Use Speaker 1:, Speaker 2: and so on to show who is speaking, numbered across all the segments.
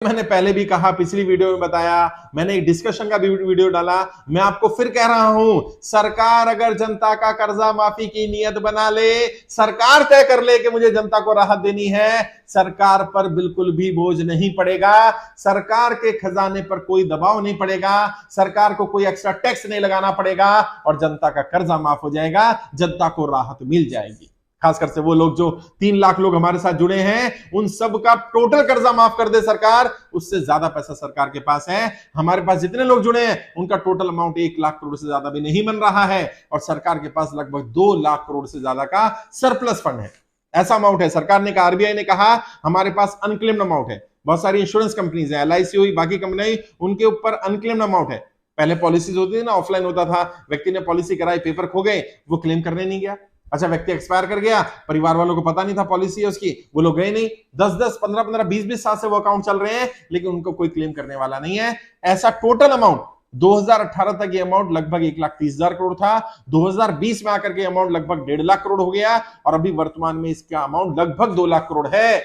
Speaker 1: मैंने पहले भी कहा, पिछली वीडियो में बताया, मैंने एक डिस्कशन का भी वीडियो डाला, मैं आपको फिर कह रहा हूं, सरकार अगर जनता का कर्जा माफी की नियत बना ले, सरकार तय कर ले कि मुझे जनता को राहत देनी है, सरकार पर बिल्कुल भी बोझ नहीं पड़ेगा, सरकार के खजाने पर कोई दबाव नहीं पड़ेगा, सरकार को कोई एक्स्ट्रा टैक्स नहीं लगाना पड़ेगा और जनता का कर्जा माफ हो जाएगा, जनता को राहत मिल जाएगी। खासकर से वो लोग जो 3 लाख लोग हमारे साथ जुड़े हैं, उन सब का टोटल कर्जा माफ कर दे सरकार, उससे ज्यादा पैसा सरकार के पास है। हमारे पास जितने लोग जुड़े हैं उनका टोटल अमाउंट 1 लाख करोड़ से ज्यादा भी नहीं बन रहा है और सरकार के पास लगभग 2 लाख करोड़ से ज्यादा का सरप्लस फंड है। ऐसा अमाउंट है। सरकार ने कहा, आरबीआई ने कहा, हमारे पास अनक्लेम्ड अमाउंट है। बहुत सारी इंश्योरेंस कंपनीज है, एलआईसी हुई, बाकी कंपनी, उनके ऊपर अनक्लेम्ड अमाउंट है। पहले पॉलिसीज होती थी ना, ऑफलाइन होता था, व्यक्ति ने पॉलिसी कराई, पेपर खो गए, वो क्लेम करने नहीं गया। अच्छा, व्यक्ति एक्सपायर कर गया, परिवार वालों को पता नहीं था पॉलिसी है उसकी, वो लोग गए नहीं, 10-10, 15-15, 20-20 साल से वो अकाउंट चल रहे हैं, लेकिन उनको कोई क्लेम करने वाला नहीं है। ऐसा टोटल अमाउंट 2018 तक ये अमाउंट लगभग 1,30,000 करोड़ था, 2020 में आकर के अमाउंट लगभग 1.5 लाख करोड़ हो गया और अभी वर्तमान में इसका अमाउंट लगभग 2 लाख करोड़ है।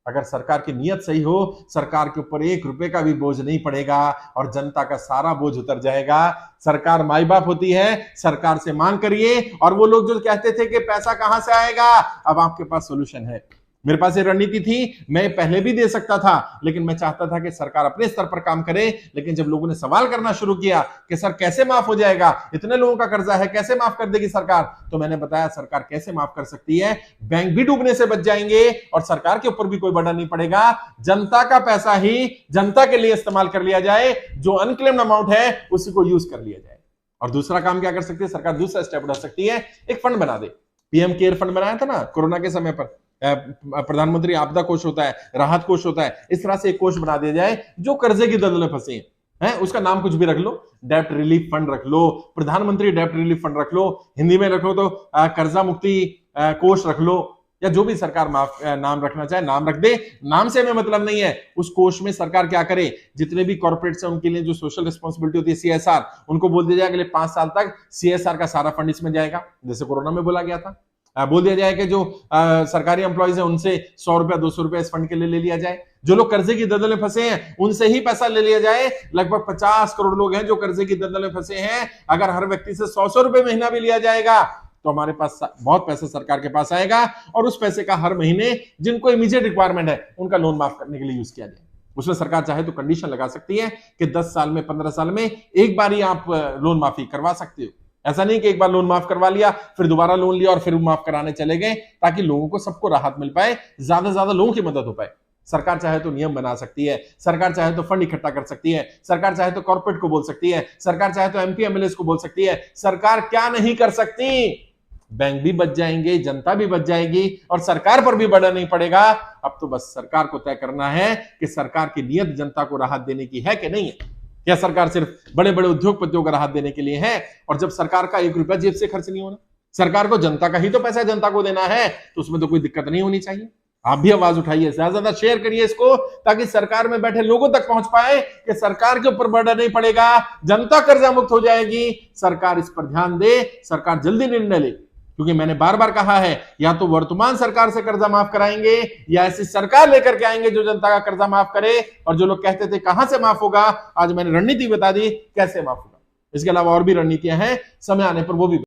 Speaker 1: अगर सरकार की नीयत सही हो, सरकार के ऊपर 1 रुपए का भी बोझ नहीं पड़ेगा और जनता का सारा बोझ उतर जाएगा। सरकार माई बाप होती है, सरकार से मांग करिए। और वो लोग जो कहते थे कि पैसा कहां से आएगा, अब आपके पास सोल्यूशन है। मेरे पास ये रणनीति थी, मैं पहले भी दे सकता था, लेकिन मैं चाहता था कि सरकार अपने स्तर पर काम करे। लेकिन जब लोगों ने सवाल करना शुरू किया कि सर कैसे माफ हो जाएगा, इतने लोगों का कर्जा है, कैसे माफ कर देगी सरकार, तो मैंने बताया सरकार कैसे माफ कर सकती है। बैंक भी डूबने से बच जाएंगे और सरकार के ऊपर भी कोई बर्डन नहीं पड़ेगा। जनता का पैसा ही जनता के लिए इस्तेमाल कर लिया जाए, जो अनक्लेम्ड अमाउंट है उसी को यूज कर लिया जाए। और दूसरा काम क्या कर सकती है सरकार, दूसरा स्टेप उठा सकती है, एक फंड बना दे। पीएम केयर फंड बनाया था ना कोरोना के समय पर, प्रधानमंत्री आपदा कोष होता है, राहत कोष होता है, इस तरह से एक कोष बना दिया जाए जो कर्जे की दलदल में फंसे हैं। उसका नाम कुछ भी रख लो, डेब्ट रिलीफ फंड रख लो, प्रधानमंत्री डेब्ट रिलीफ फंड रख लो, हिंदी में रख लो तो कर्जा मुक्ति कोष रख लो, या जो भी सरकार नाम रखना चाहे नाम रख दे। नाम से हमें मतलब नहीं है। उस कोष में सरकार क्या करे, जितने भी कॉर्पोरेट्स हैं उनके लिए जो सोशल रिस्पॉन्सिबिलिटी होती है, सीएसआर, उनको बोल दिया जाए अगले 5 साल तक सीएसआर का सारा फंड इसमें जाएगा, जैसे कोरोना में बोला गया था। बोल दिया जाए कि जो सरकारी एम्प्लॉइज है उनसे 100 रुपया 200 रुपया इस फंड के लिए ले लिया जाए। जो लोग कर्जे की दलदल में फंसे हैं उनसे ही पैसा ले लिया जाए। लगभग 50 करोड़ लोग हैं जो कर्जे की दलदल में फंसे हैं। अगर हर व्यक्ति से 100 रुपए महीना भी लिया जाएगा तो हमारे पास बहुत पैसा सरकार के पास आएगा और उस पैसे का हर महीने जिनको इमीडिएट रिक्वायरमेंट है उनका लोन माफ करने के लिए यूज किया जाए। उसमें सरकार चाहे तो कंडीशन लगा सकती है कि 10 साल में 15 साल में एक बार ही आप लोन माफी करवा सकते हो। ऐसा नहीं कि एक बार लोन माफ करवा लिया, फिर दोबारा लोन लिया और फिर माफ कराने चले गए, ताकि लोगों को, सबको राहत मिल पाए, ज्यादा से ज्यादा लोगों की मदद हो पाए। सरकार चाहे तो नियम बना सकती है, सरकार चाहे तो फंड इकट्ठा कर सकती है, सरकार चाहे तो कॉर्पोरेट को बोल सकती है, सरकार चाहे तो एमपी एमएलए को बोल सकती है। सरकार क्या नहीं कर सकती? बैंक भी बच जाएंगे, जनता भी बच जाएगी और सरकार पर भी बर्डन नहीं पड़ेगा। अब तो बस सरकार को तय करना है कि सरकार की नीयत जनता को राहत देने की है कि नहीं है, या सरकार सिर्फ बड़े बड़े उद्योगपतियों को राहत देने के लिए है। और जब सरकार का 1 रुपया जेब से खर्च नहीं होना, सरकार को जनता का ही तो पैसा जनता को देना है, तो उसमें तो कोई दिक्कत नहीं होनी चाहिए। आप भी आवाज उठाइए, ज्यादा ज्यादा शेयर करिए इसको, ताकि सरकार में बैठे लोगों तक पहुंच पाए कि सरकार के ऊपर बर्डन नहीं पड़ेगा, जनता कर्जा मुक्त हो जाएगी। सरकार इस पर ध्यान दे, सरकार जल्दी निर्णय ले, क्योंकि मैंने बार बार कहा है, या तो वर्तमान सरकार से कर्जा माफ कराएंगे या ऐसी सरकार लेकर के आएंगे जो जनता का कर्जा माफ करे। और जो लोग कहते थे कहां से माफ होगा, आज मैंने रणनीति बता दी कैसे माफ होगा। इसके अलावा और भी रणनीतियां हैं, समय आने पर वो भी